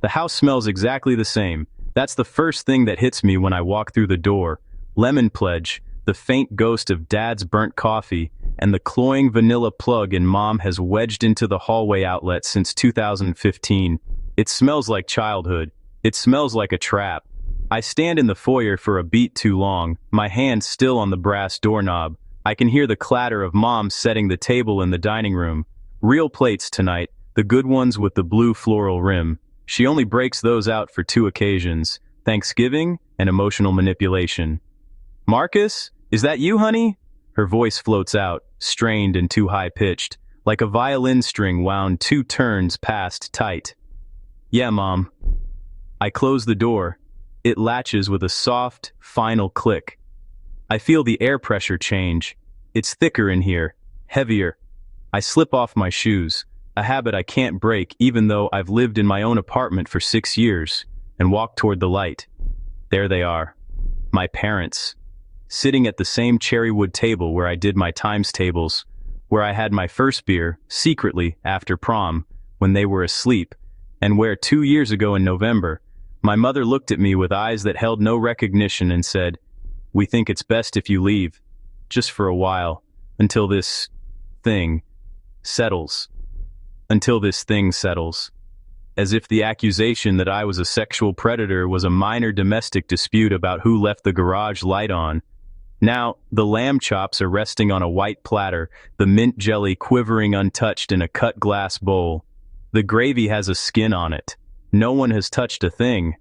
The house smells exactly the same. That's the first thing that hits me when I walk through the door. Lemon pledge, the faint ghost of Dad's burnt coffee, and the cloying vanilla plug in Mom has wedged into the hallway outlet since 2015. It smells like childhood. It smells like a trap. I stand in the foyer for a beat too long, my hand still on the brass doorknob. I can hear the clatter of Mom setting the table in the dining room. Real plates tonight, the good ones with the blue floral rim. She only breaks those out for two occasions, Thanksgiving and emotional manipulation. "Marcus, is that you, honey?" Her voice floats out, strained and too high-pitched, like a violin string wound 2 turns past tight. "Yeah, Mom." I close the door. It latches with a soft, final click. I feel the air pressure change. It's thicker in here, heavier. I slip off my shoes, a habit I can't break even though I've lived in my own apartment for 6 years, and walk toward the light. There they are, my parents, sitting at the same cherrywood table where I did my times tables, where I had my first beer, secretly, after prom, when they were asleep, and where 2 years ago in November, my mother looked at me with eyes that held no recognition and said, "We think it's best if you leave, just for a while, until this thing settles." Until this thing settles. As if the accusation that I was a sexual predator was a minor domestic dispute about who left the garage light on. Now, the lamb chops are resting on a white platter, the mint jelly quivering untouched in a cut glass bowl. The gravy has a skin on it. No one has touched a thing.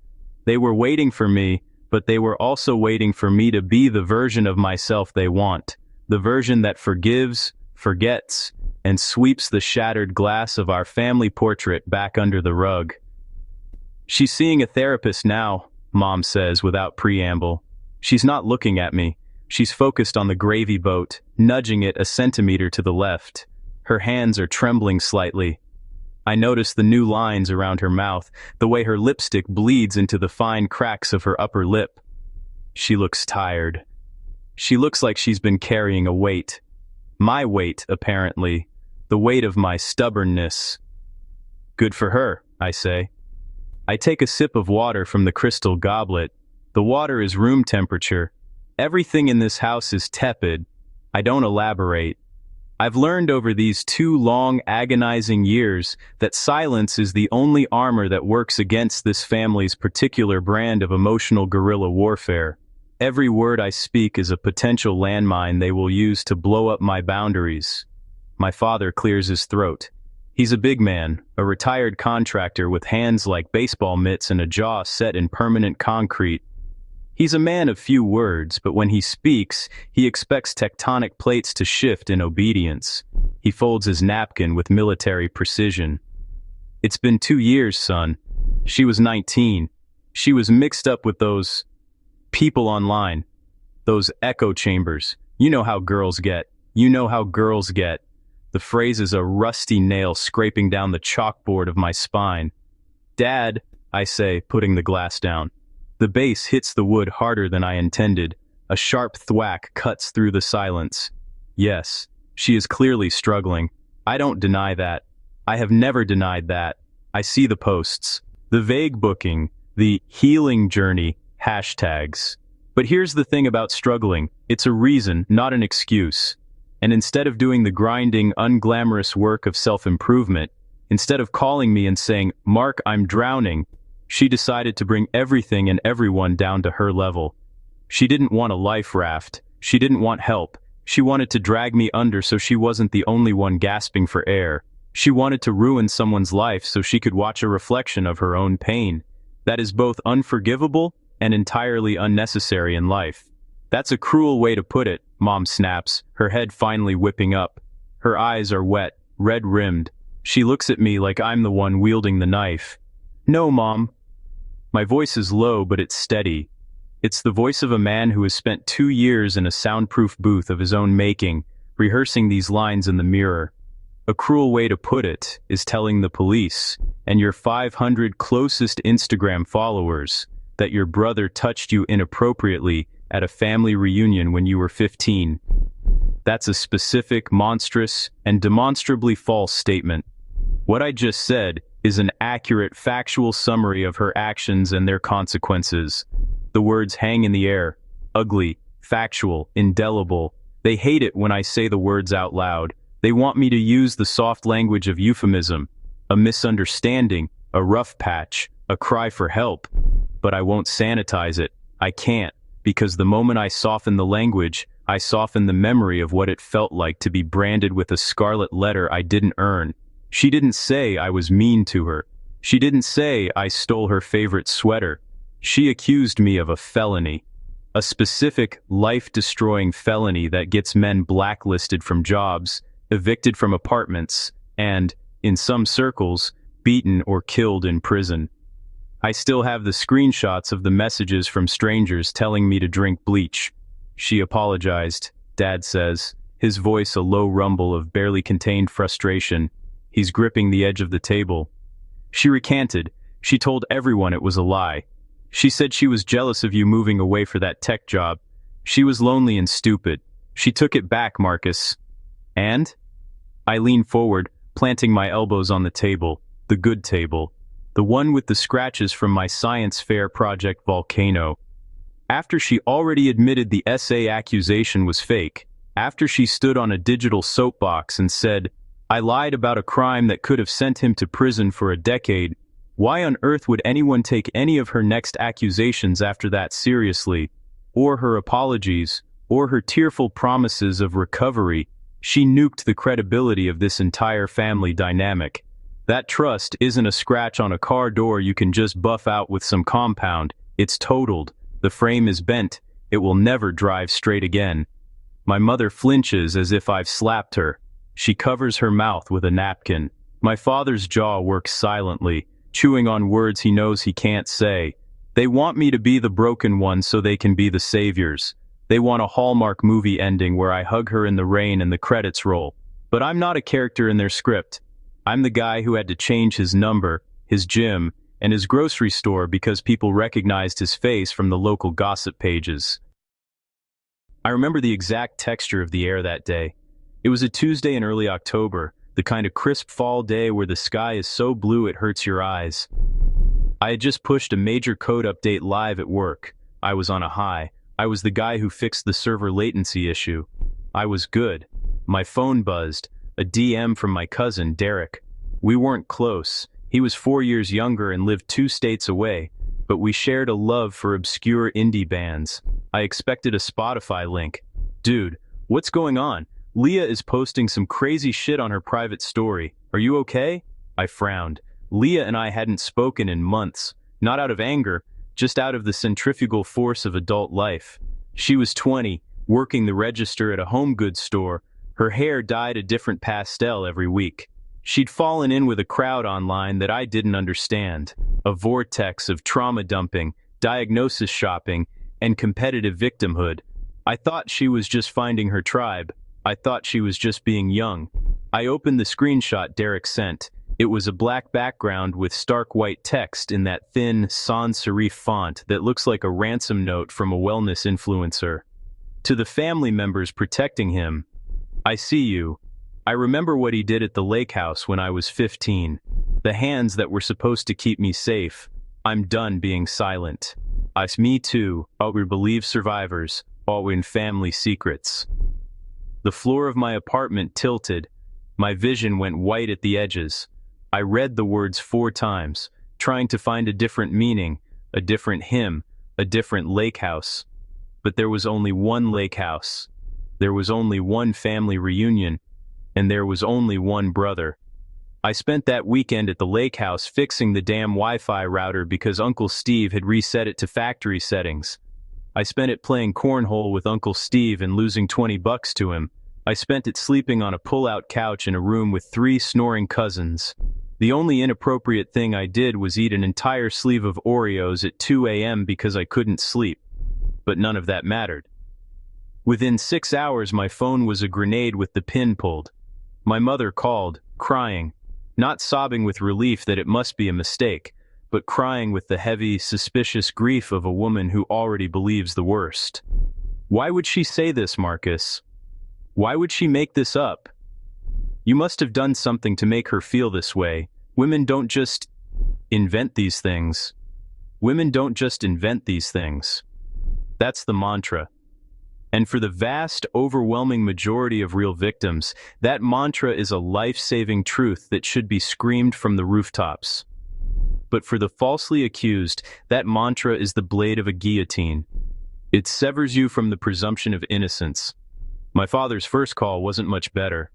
They were waiting for me, but they were also waiting for me to be the version of myself they want. The version that forgives, forgets, and sweeps the shattered glass of our family portrait back under the rug. "She's seeing a therapist now," Mom says without preamble. She's not looking at me. She's focused on the gravy boat, nudging it a centimeter to the left. Her hands are trembling slightly. I notice the new lines around her mouth, the way her lipstick bleeds into the fine cracks of her upper lip. She looks tired. She looks like she's been carrying a weight. My weight, apparently. The weight of my stubbornness. "Good for her," I say. I take a sip of water from the crystal goblet. The water is room temperature. Everything in this house is tepid. I don't elaborate. I've learned over these 2 long, agonizing years that silence is the only armor that works against this family's particular brand of emotional guerrilla warfare. Every word I speak is a potential landmine they will use to blow up my boundaries. My father clears his throat. He's a big man, a retired contractor with hands like baseball mitts and a jaw set in permanent concrete. He's a man of few words, but when he speaks, he expects tectonic plates to shift in obedience. He folds his napkin with military precision. "It's been 2 years, son. She was 19. She was mixed up with those people online. Those echo chambers. You know how girls get. You know how girls get." The phrase is a rusty nail scraping down the chalkboard of my spine. "Dad," I say, putting the glass down. The base hits the wood harder than I intended. A sharp thwack cuts through the silence. Yes, she is clearly struggling. I don't deny that. I have never denied that. I see the posts, the vague booking, the healing journey hashtags. But here's the thing about struggling. It's a reason, not an excuse. And instead of doing the grinding, unglamorous work of self-improvement, instead of calling me and saying, "Mark, I'm drowning," she decided to bring everything and everyone down to her level. She didn't want a life raft. She didn't want help. She wanted to drag me under so she wasn't the only one gasping for air. She wanted to ruin someone's life so she could watch a reflection of her own pain. That is both unforgivable and entirely unnecessary in life. "That's a cruel way to put it," Mom snaps, her head finally whipping up. Her eyes are wet, red-rimmed. She looks at me like I'm the one wielding the knife. "No, Mom." My voice is low, but it's steady. It's the voice of a man who has spent 2 years in a soundproof booth of his own making, rehearsing these lines in the mirror. "A cruel way to put it is telling the police, and your 500 closest Instagram followers, that your brother touched you inappropriately at a family reunion when you were 15. That's a specific, monstrous, and demonstrably false statement. What I just said is an accurate, factual summary of her actions and their consequences. The words hang in the air, ugly, factual, indelible. They hate it when I say the words out loud. They want me to use the soft language of euphemism, a misunderstanding, a rough patch, a cry for help. But I won't sanitize it. I can't, because the moment I soften the language, I soften the memory of what it felt like to be branded with a scarlet letter I didn't earn. She didn't say I was mean to her. She didn't say I stole her favorite sweater. She accused me of a felony. A specific, life-destroying felony that gets men blacklisted from jobs, evicted from apartments, and, in some circles, beaten or killed in prison. I still have the screenshots of the messages from strangers telling me to drink bleach. She apologized, Dad says, his voice a low rumble of barely contained frustration. He's gripping the edge of the table. She recanted. She told everyone it was a lie. She said she was jealous of you moving away for that tech job. She was lonely and stupid. She took it back, Marcus. And? I leaned forward, planting my elbows on the table, the good table, the one with the scratches from my science fair project volcano. After she already admitted the essay accusation was fake, after she stood on a digital soapbox and said, I lied about a crime that could have sent him to prison for a decade, why on earth would anyone take any of her next accusations after that seriously? Or her apologies, or her tearful promises of recovery? She nuked the credibility of this entire family dynamic. That trust isn't a scratch on a car door you can just buff out with some compound. It's totaled. The frame is bent. It will never drive straight again. My mother flinches as if I've slapped her. She covers her mouth with a napkin. My father's jaw works silently, chewing on words he knows he can't say. They want me to be the broken one so they can be the saviors. They want a Hallmark movie ending where I hug her in the rain and the credits roll. But I'm not a character in their script. I'm the guy who had to change his number, his gym, and his grocery store because people recognized his face from the local gossip pages. I remember the exact texture of the air that day. It was a Tuesday in early October, the kind of crisp fall day where the sky is so blue it hurts your eyes. I had just pushed a major code update live at work. I was on a high. I was the guy who fixed the server latency issue. I was good. My phone buzzed. A DM from my cousin, Derek. We weren't close. He was 4 years younger and lived 2 states away, but we shared a love for obscure indie bands. I expected a Spotify link. Dude, what's going on? Leah is posting some crazy shit on her private story. Are you okay? I frowned. Leah and I hadn't spoken in months. Not out of anger, just out of the centrifugal force of adult life. She was 20, working the register at a home goods store. Her hair dyed a different pastel every week. She'd fallen in with a crowd online that I didn't understand. A vortex of trauma dumping, diagnosis shopping, and competitive victimhood. I thought she was just finding her tribe. I thought she was just being young. I opened the screenshot Derek sent. It was a black background with stark white text in that thin, sans serif font that looks like a ransom note from a wellness influencer. To the family members protecting him, I see you. I remember what he did at the lake house when I was 15. The hands that were supposed to keep me safe. I'm done being silent. Me too. We believe survivors. In family secrets. The floor of my apartment tilted. My vision went white at the edges. I read the words 4 times, trying to find a different meaning, a different hymn, a different lake house. But there was only one lake house. There was only one family reunion, and there was only one brother. I spent that weekend at the lake house fixing the damn Wi-Fi router because Uncle Steve had reset it to factory settings. I spent it playing cornhole with Uncle Steve and losing $20 to him. I spent it sleeping on a pull-out couch in a room with 3 snoring cousins. The only inappropriate thing I did was eat an entire sleeve of Oreos at 2 a.m. because I couldn't sleep. But none of that mattered. Within 6 hours, my phone was a grenade with the pin pulled. My mother called, crying, not sobbing with relief that it must be a mistake, but crying with the heavy, suspicious grief of a woman who already believes the worst. Why would she say this, Marcus? Why would she make this up? You must have done something to make her feel this way. Women don't just invent these things. Women don't just invent these things. That's the mantra. And for the vast, overwhelming majority of real victims, that mantra is a life-saving truth that should be screamed from the rooftops. But for the falsely accused, that mantra is the blade of a guillotine. It severs you from the presumption of innocence. My father's first call wasn't much better.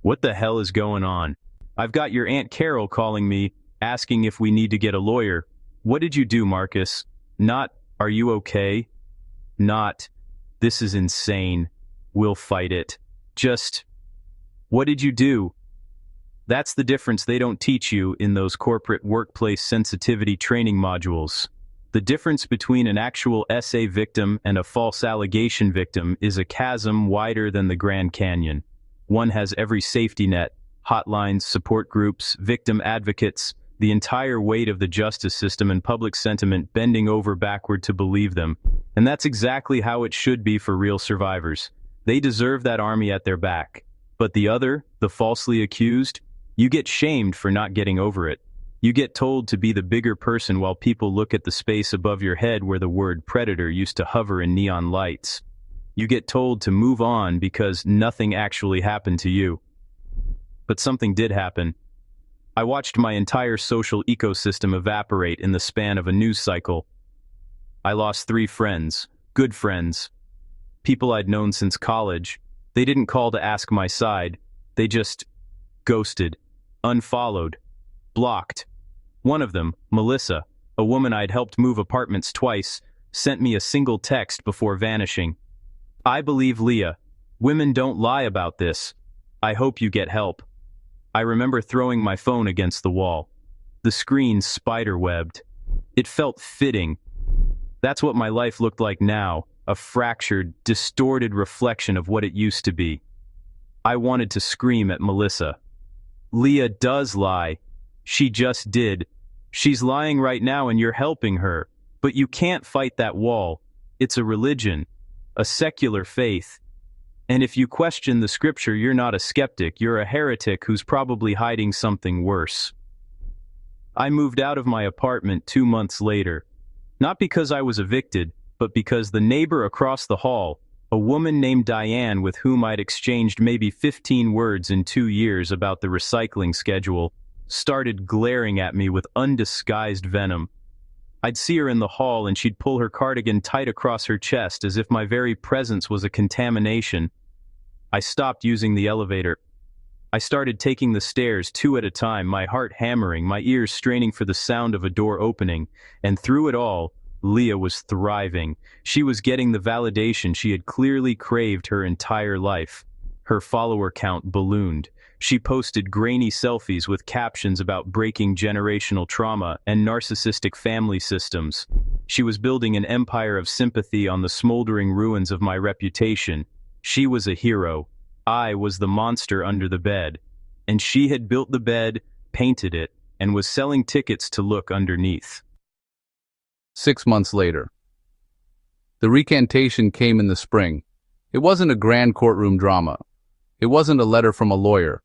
"What the hell is going on? I've got your Aunt Carol calling me, asking if we need to get a lawyer." "What did you do, Marcus?" Not, "Are you okay?" Not, "This is insane. We'll fight it." Just, "What did you do?" That's the difference they don't teach you in those corporate workplace sensitivity training modules. The difference between an actual SA victim and a false allegation victim is a chasm wider than the Grand Canyon. One has every safety net, hotlines, support groups, victim advocates, the entire weight of the justice system and public sentiment bending over backward to believe them. And that's exactly how it should be for real survivors. They deserve that army at their back. But the other, the falsely accused, you get shamed for not getting over it. You get told to be the bigger person while people look at the space above your head where the word predator used to hover in neon lights. You get told to move on because nothing actually happened to you. But something did happen. I watched my entire social ecosystem evaporate in the span of a news cycle. I lost 3 friends, good friends, people I'd known since college. They didn't call to ask my side. They just ghosted, unfollowed, blocked. One of them, Melissa, a woman I'd helped move apartments twice, sent me a single text before vanishing. "I believe Leah. Women don't lie about this. I hope you get help." I remember throwing my phone against the wall. The screen spider-webbed. It felt fitting. That's what my life looked like now, a fractured, distorted reflection of what it used to be. I wanted to scream at Melissa. "Leah does lie. She just did. She's lying right now and you're helping her. But you can't fight that wall. It's a religion, a secular faith. And if you question the scripture, you're not a skeptic, you're a heretic who's probably hiding something worse." I moved out of my apartment 2 months later. Not because I was evicted, but because the neighbor across the hall, a woman named Diane with whom I'd exchanged maybe 15 words in 2 years about the recycling schedule, started glaring at me with undisguised venom. I'd see her in the hall and she'd pull her cardigan tight across her chest as if my very presence was a contamination. I stopped using the elevator. I started taking the stairs 2 at a time, my heart hammering, my ears straining for the sound of a door opening. And through it all, Leah was thriving. She was getting the validation she had clearly craved her entire life. Her follower count ballooned. She posted grainy selfies with captions about breaking generational trauma and narcissistic family systems. She was building an empire of sympathy on the smoldering ruins of my reputation. She was a hero. I was the monster under the bed. And she had built the bed, painted it, and was selling tickets to look underneath. 6 months later. The recantation came in the spring. It wasn't a grand courtroom drama. It wasn't a letter from a lawyer.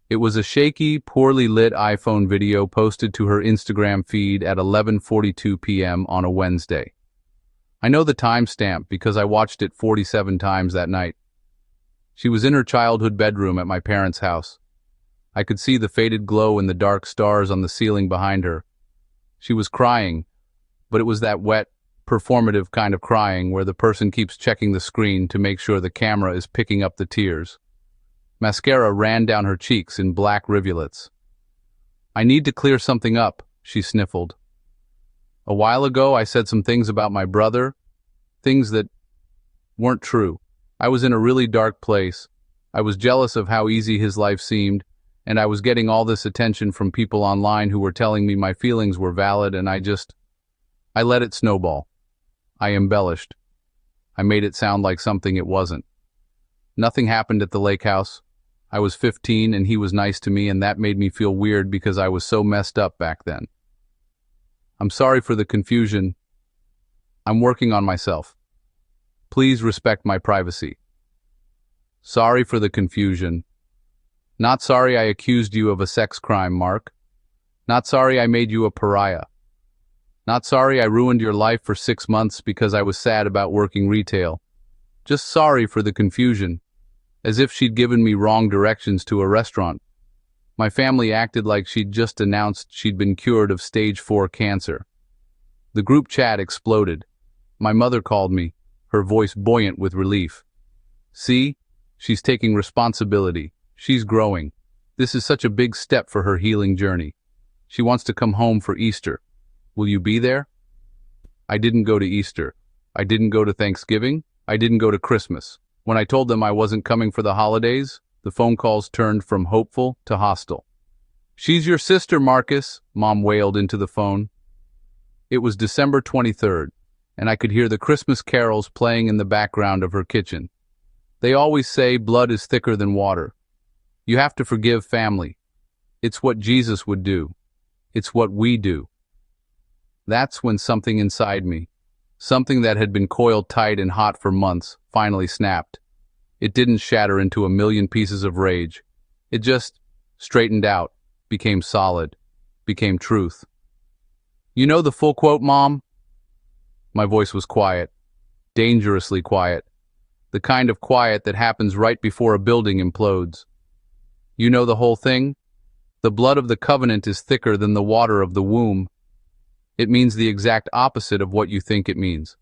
It was a shaky, poorly lit iPhone video posted to her Instagram feed at 11:42 p.m. on a Wednesday. I know the timestamp because I watched it 47 times that night. She was in her childhood bedroom at my parents' house. I could see the faded glow in the dark stars on the ceiling behind her. She was crying, but it was that wet, performative kind of crying where the person keeps checking the screen to make sure the camera is picking up the tears. Mascara ran down her cheeks in black rivulets. "I need to clear something up," she sniffled. "A while ago I said some things about my brother, things that weren't true. I was in a really dark place. I was jealous of how easy his life seemed, and I was getting all this attention from people online who were telling me my feelings were valid, and I let it snowball. I embellished. I made it sound like something it wasn't. Nothing happened at the lake house. I was 15 and he was nice to me, and that made me feel weird because I was so messed up back then. I'm sorry for the confusion. I'm working on myself. Please respect my privacy. Sorry for the confusion. Not sorry I accused you of a sex crime, Mark. Not sorry I made you a pariah. Not sorry I ruined your life for 6 months because I was sad about working retail. Just sorry for the confusion, as if she'd given me wrong directions to a restaurant. My family acted like she'd just announced she'd been cured of stage 4 cancer. The group chat exploded. My mother called me, her voice buoyant with relief. See? She's taking responsibility. She's growing. This is such a big step for her healing journey. She wants to come home for Easter. Will you be there? I didn't go to Easter. I didn't go to Thanksgiving. I didn't go to Christmas. When I told them I wasn't coming for the holidays, the phone calls turned from hopeful to hostile. She's your sister, Marcus, Mom wailed into the phone. It was December 23rd, and I could hear the Christmas carols playing in the background of her kitchen. They always say blood is thicker than water. You have to forgive family. It's what Jesus would do. It's what we do. That's when something inside me, something that had been coiled tight and hot for months, finally snapped. It didn't shatter into a million pieces of rage. It just straightened out, became solid, became truth. You know the full quote, Mom? My voice was quiet, dangerously quiet, the kind of quiet that happens right before a building implodes. You know the whole thing? The blood of the covenant is thicker than the water of the womb. It means the exact opposite of what you think it means.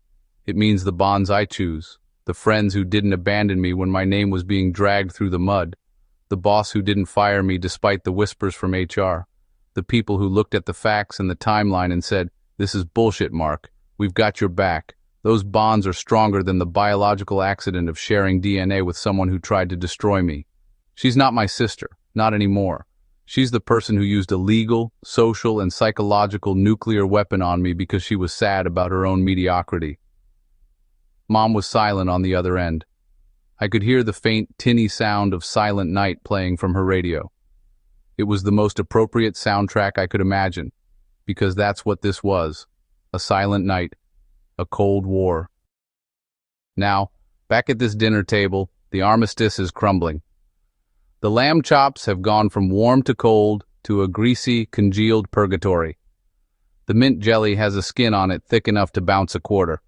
It means the bonds I choose, the friends who didn't abandon me when my name was being dragged through the mud, the boss who didn't fire me despite the whispers from HR, the people who looked at the facts and the timeline and said, "This is bullshit, Mark. We've got your back." Those bonds are stronger than the biological accident of sharing DNA with someone who tried to destroy me. She's not my sister, not anymore. She's the person who used a legal, social, and psychological nuclear weapon on me because she was sad about her own mediocrity. Mom was silent on the other end. I could hear the faint, tinny sound of Silent Night playing from her radio. It was the most appropriate soundtrack I could imagine, because that's what this was, a silent night, a cold war. Now, back at this dinner table, the armistice is crumbling. The lamb chops have gone from warm to cold to a greasy, congealed purgatory. The mint jelly has a skin on it thick enough to bounce a quarter.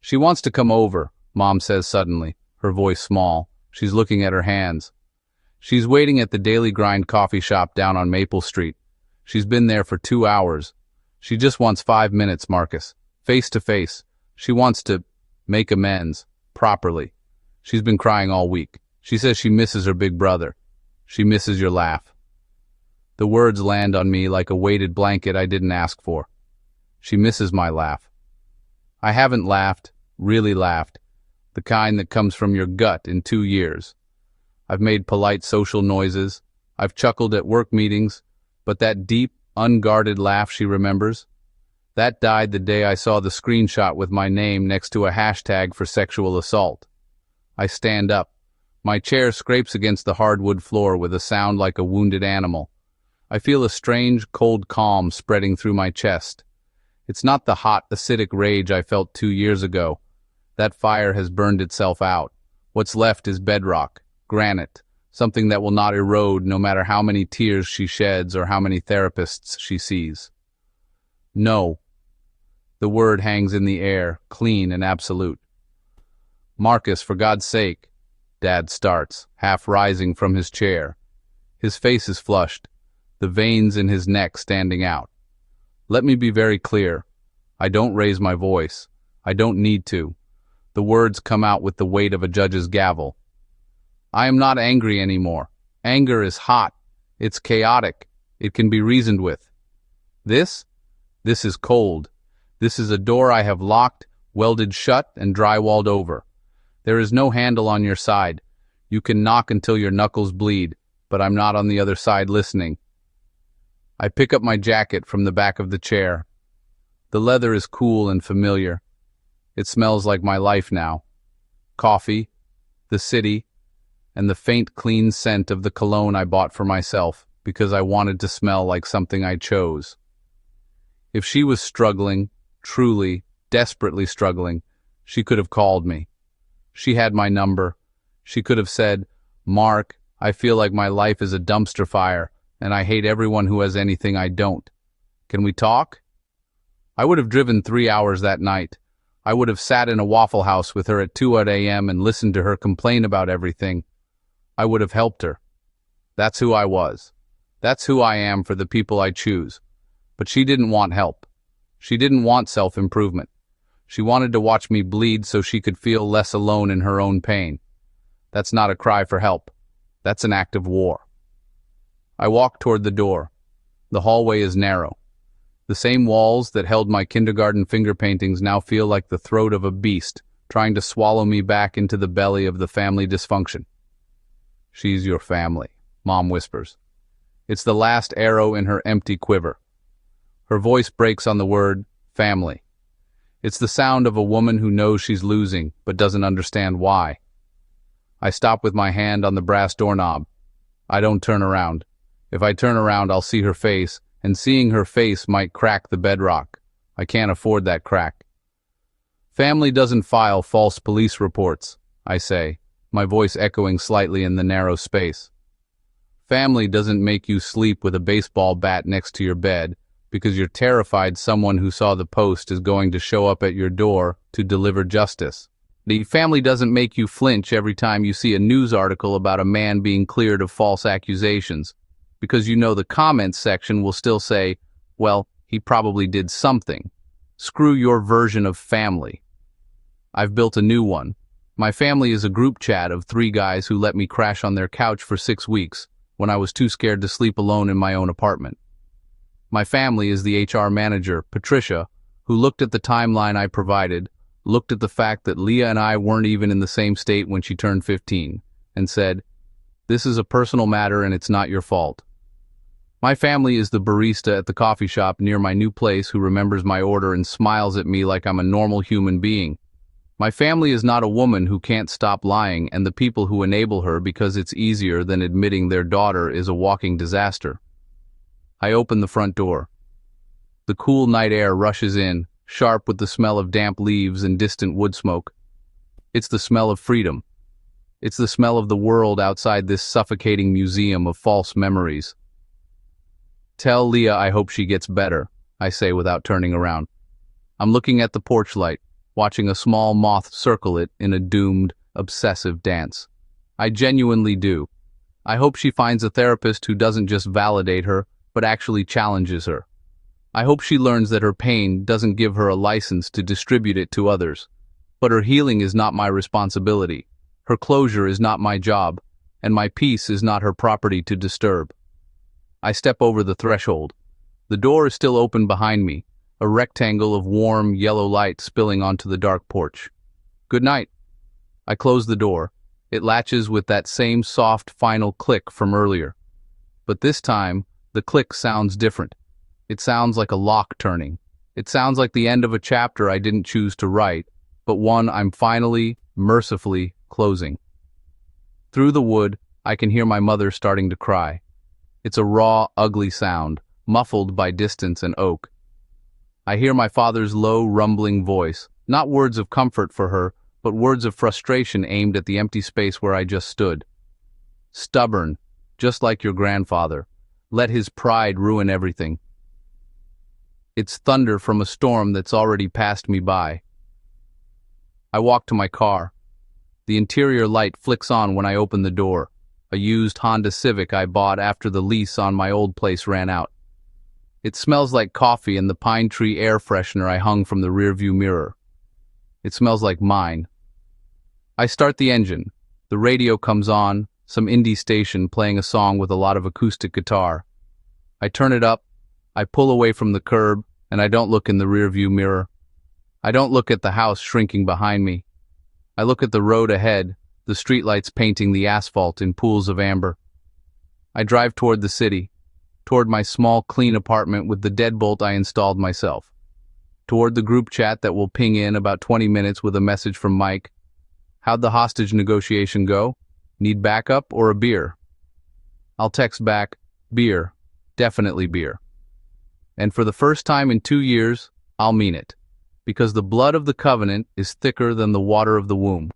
She wants to come over, Mom says suddenly, her voice small. She's looking at her hands. She's waiting at the Daily Grind coffee shop down on Maple Street. She's been there for 2 hours. She just wants 5 minutes, Marcus. Face to face. She wants to make amends, properly. She's been crying all week. She says she misses her big brother. She misses your laugh. The words land on me like a weighted blanket I didn't ask for. She misses my laugh. I haven't laughed, really laughed, the kind that comes from your gut in 2 years. I've made polite social noises. I've chuckled at work meetings, but that deep, unguarded laugh she remembers, that died the day I saw the screenshot with my name next to a hashtag for sexual assault. I stand up. My chair scrapes against the hardwood floor with a sound like a wounded animal. I feel a strange, cold calm spreading through my chest. It's not the hot, acidic rage I felt 2 years ago. That fire has burned itself out. What's left is bedrock, granite, something that will not erode no matter how many tears she sheds or how many therapists she sees. No. The word hangs in the air, clean and absolute. Marcus, for God's sake, Dad starts, half rising from his chair. His face is flushed, the veins in his neck standing out. Let me be very clear. I don't raise my voice. I don't need to. The words come out with the weight of a judge's gavel. I am not angry anymore. Anger is hot. It's chaotic. It can be reasoned with. This is cold. This is a door I have locked, welded shut, and drywalled over. There is no handle on your side. You can knock until your knuckles bleed, but I'm not on the other side listening. I pick up my jacket from the back of the chair. The leather is cool and familiar. It smells like my life now. Coffee, the city, and the faint, clean scent of the cologne I bought for myself because I wanted to smell like something I chose. If she was struggling, truly, desperately struggling, she could have called me. She had my number. She could have said, "Mark, I feel like my life is a dumpster fire. and I hate everyone who has anything I don't. Can we talk? I would have driven 3 hours that night. I would have sat in a Waffle House with her at 2 a.m. and listened to her complain about everything. I would have helped her. That's who I was. That's who I am for the people I choose. But she didn't want help. She didn't want self-improvement. She wanted to watch me bleed so she could feel less alone in her own pain. That's not a cry for help. That's an act of war. I walk toward the door. The hallway is narrow. The same walls that held my kindergarten finger paintings now feel like the throat of a beast, trying to swallow me back into the belly of the family dysfunction. She's your family, Mom whispers. It's the last arrow in her empty quiver. Her voice breaks on the word, family. It's the sound of a woman who knows she's losing, but doesn't understand why. I stop with my hand on the brass doorknob. I don't turn around. If I turn around, I'll see her face, and seeing her face might crack the bedrock. I can't afford that crack. Family doesn't file false police reports, I say, my voice echoing slightly in the narrow space. Family doesn't make you sleep with a baseball bat next to your bed because you're terrified someone who saw the post is going to show up at your door to deliver justice. The family doesn't make you flinch every time you see a news article about a man being cleared of false accusations, because you know the comments section will still say, well, he probably did something. Screw your version of family. I've built a new one. My family is a group chat of 3 guys who let me crash on their couch for 6 weeks when I was too scared to sleep alone in my own apartment. My family is the HR manager, Patricia, who looked at the timeline I provided, looked at the fact that Leah and I weren't even in the same state when she turned 15, and said, "This is a personal matter and it's not your fault." My family is the barista at the coffee shop near my new place who remembers my order and smiles at me like I'm a normal human being. My family is not a woman who can't stop lying and the people who enable her because it's easier than admitting their daughter is a walking disaster. I open the front door. The cool night air rushes in, sharp with the smell of damp leaves and distant wood smoke. It's the smell of freedom. It's the smell of the world outside this suffocating museum of false memories. Tell Leah I hope she gets better, I say without turning around. I'm looking at the porch light, watching a small moth circle it in a doomed, obsessive dance. I genuinely do. I hope she finds a therapist who doesn't just validate her, but actually challenges her. I hope she learns that her pain doesn't give her a license to distribute it to others. But her healing is not my responsibility. Her closure is not my job, and my peace is not her property to disturb. I step over the threshold. The door is still open behind me, a rectangle of warm, yellow light spilling onto the dark porch. Good night. I close the door. It latches with that same soft, final click from earlier. But this time, the click sounds different. It sounds like a lock turning. It sounds like the end of a chapter I didn't choose to write, but one I'm finally, mercifully, closing. Through the wood, I can hear my mother starting to cry. It's a raw, ugly sound, muffled by distance and oak. I hear my father's low, rumbling voice, not words of comfort for her, but words of frustration aimed at the empty space where I just stood. Stubborn, just like your grandfather. Let his pride ruin everything. It's thunder from a storm that's already passed me by. I walk to my car. The interior light flicks on when I open the door, a used Honda Civic I bought after the lease on my old place ran out. It smells like coffee and the pine tree air freshener I hung from the rearview mirror. It smells like mine. I start the engine. The radio comes on, some indie station playing a song with a lot of acoustic guitar. I turn it up, I pull away from the curb, and I don't look in the rearview mirror. I don't look at the house shrinking behind me. I look at the road ahead, the streetlights painting the asphalt in pools of amber. I drive toward the city, toward my small, clean apartment with the deadbolt I installed myself, toward the group chat that will ping in about 20 minutes with a message from Mike. How'd the hostage negotiation go? Need backup or a beer? I'll text back, beer, definitely beer. And for the first time in 2 years, I'll mean it, because the blood of the covenant is thicker than the water of the womb.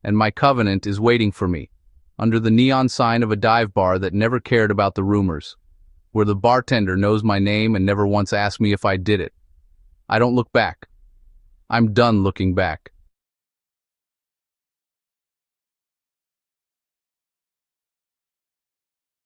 And my covenant is waiting for me, under the neon sign of a dive bar that never cared about the rumors. where the bartender knows my name and never once asked me if I did it. I don't look back. I'm done looking back.